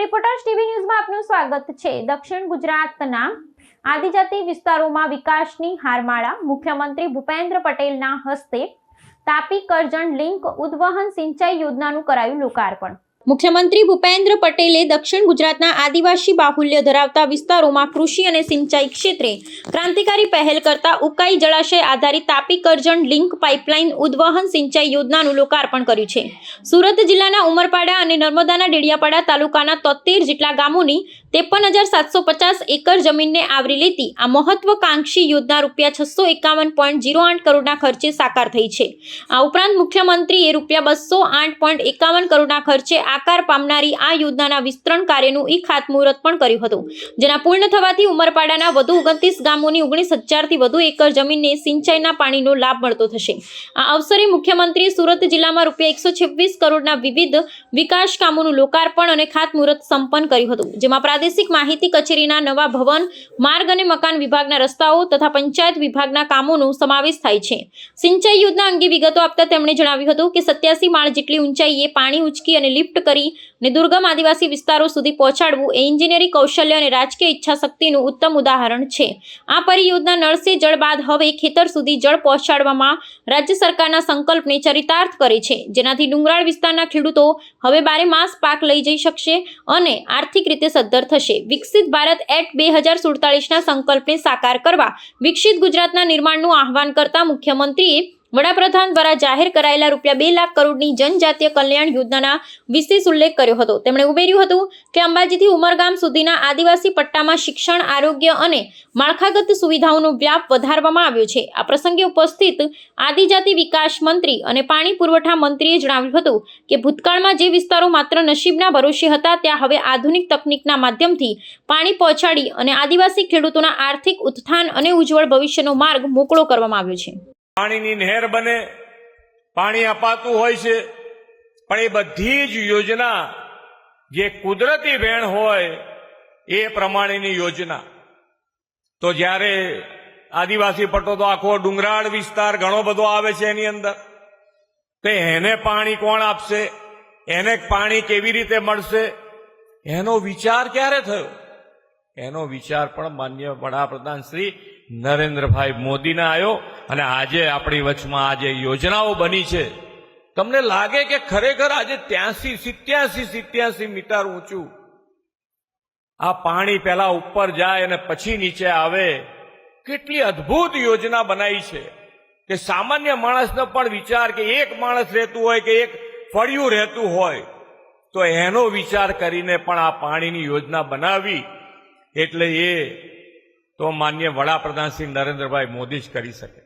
Reporters TV ન્યૂઝમાં આપનું સ્વાગત છે। દક્ષિણ ગુજરાતના આદિજાતિ વિસ્તારોમાં વિકાસની હારમાળા મુખ્યમંત્રી ભૂપેન્દ્ર પટેલના હસ્તે તાપી કરજણ લિંક ઉદ્વહન સિંચાઈ યોજનાનું કરાયું લોકાર્પણ। મુખ્યમંત્રી ભૂપેન્દ્ર પટેલે દક્ષિણ ગુજરાતના આદિવાસી બાહુલ્ય ધરાવતા વિસ્તારોમાં કૃષિ અને સિંચાઈ ક્ષેત્રે ક્રાંતિકારી પહેલ કરતા ઉકાઈ જળાશય આધારિત તાપી કરજણ લિંક પાઇપલાઇન ઉદ્વહન સિંચાઈ યોજનાનું લોકાર્પણ કર્યું છે। સુરત જિલ્લાના ઉમરપાડા અને નર્મદાના ડેડિયાપાડા તાલુકાના 73 જેટલા ગામોની 53,750 એકર જમીનને આવરી લેતી આ મહત્વકાંક્ષી યોજના ₹651.08 કરોડના ખર્ચે સાકાર થઈ છે। આ ઉપરાંત મુખ્યમંત્રીએ ₹208.51 કરોડના ખર્ચે આકાર પામનારી આ યોજનાના વિસ્તરણ કાર્યનું ખાતમુહૂર્ત પણ કર્યું હતું, જેના પૂર્ણ થવાથી ઉમરપાડાના વધુ 29 ગામોની 19,000થી વધુ એકર જમીનને સિંચાઈના પાણીનો લાભ મળતો થશે। આ અવસરે મુખ્યમંત્રીએ સુરત જિલ્લામાં ₹126 કરોડના વિવિધ વિકાસ કામોનું લોકાર્પણ અને ખાતમુહૂર્ત સંપન્ન કર્યું હતું, જેમાં પ્રાદેશિક માહિતી કચેરીના નવા ભવન, માર્ગ અને મકાન વિભાગના રસ્તાઓ તથા પંચાયત વિભાગના કામોનો સમાવેશ થાય છે। સિંચાઈ યોજના અંગે વિગતો આપતા તેમણે જણાવ્યું હતું કે 87 માળ જેટલી ઊંચાઈએ પાણી ઉંચકી અને લિફ્ટ કરીને દુર્ગમ આદિવાસી વિસ્તારો સુધી પહોંચાડવું એ એન્જિનિયરિંગ કૌશલ્ય અને રાજકીય ઈચ્છાશક્તિનું ઉત્તમ ઉદાહરણ છે। આ પરિયોજના નળ સે જળ બાદ હવે ખેતર સુધી જળ પહોંચાડવામાં રાજ્ય સરકારના સંકલ્પને ચરિતાર્થ કરે છે, જેનાથી ડુંગરાળ વિસ્તારના ખેડૂતો હવે 12 માસ પાક લઈ જઈ શકશે અને આર્થિક રીતે સદ્ધર થશે। વિકસિત ભારત એક્ટ 2047ના સંકલ્પને સાકાર કરવા વિકસિત ગુજરાતના નિર્માણનું આહ્વાન કરતા મુખ્યમંત્રીએ વડાપ્રધાન દ્વારા જાહેર કરાયેલા ₹2 લાખ કરોડની જનજાતીય કલ્યાણ યોજનાના વિશેષ ઉલ્લેખ કર્યો હતો। તેમણે ઉમેર્યું હતું કે અંબાજીથી ઉમરગામ સુધીના આદિવાસી પટ્ટામાં શિક્ષણ, આરોગ્ય અને માળખાગત સુવિધાઓનો વ્યાપ વધારવામાં આવ્યો છે। આ પ્રસંગે ઉપસ્થિત આદિજાતિ વિકાસ મંત્રી અને પાણી પુરવઠા મંત્રીએ જણાવ્યું હતું કે ભૂતકાળમાં જે વિસ્તારો માત્ર નસીબના ભરોસે હતા, ત્યાં હવે આધુનિક તકનીકના માધ્યમથી પાણી પહોંચાડી અને આદિવાસી ખેડૂતોના આર્થિક ઉત્થાન અને ઉજ્જવળ ભવિષ્યનો માર્ગ મોકળો કરવામાં આવ્યો છે। પાણીની નહેર બને, પાણી અપાતું હોય છે, પણ એ બધી જ યોજના જે કુદરતી વહેણ હોય એ પ્રમાણેની યોજના તો જ્યારે આદિવાસી પટ્ટો તો આખો ડુંગરાળ વિસ્તાર ઘણો બધો આવે છે, એની અંદર તો એને પાણી કોણ આપશે, એને પાણી કેવી રીતે મળશે, એનો વિચાર ક્યારે થયો? એનો વિચાર પણ માનનીય વડાપ્રધાન શ્રી નરેન્દ્રભાઈ મોદીને આવ્યો અને આજે આપણી વચમાં આજે યોજનાઓ બની છે। તમને લાગે કે ખરેખર આજે 87 મીટર ઊંચું આ પાણી પહેલા ઉપર જાય અને પછી નીચે આવે, કેટલી અદ્ભુત યોજના બનાવી છે કે સામાન્ય માણસનો પણ વિચાર કે એક માણસ રહેતું હોય કે એક ફળિયું રહેતું હોય તો એનો વિચાર કરીને પણ આ પાણીની યોજના બનાવી, એટલે એ તો માનનીય વડાપ્રધાન શ્રી નરેન્દ્રભાઈ મોદી જ કરી શકે।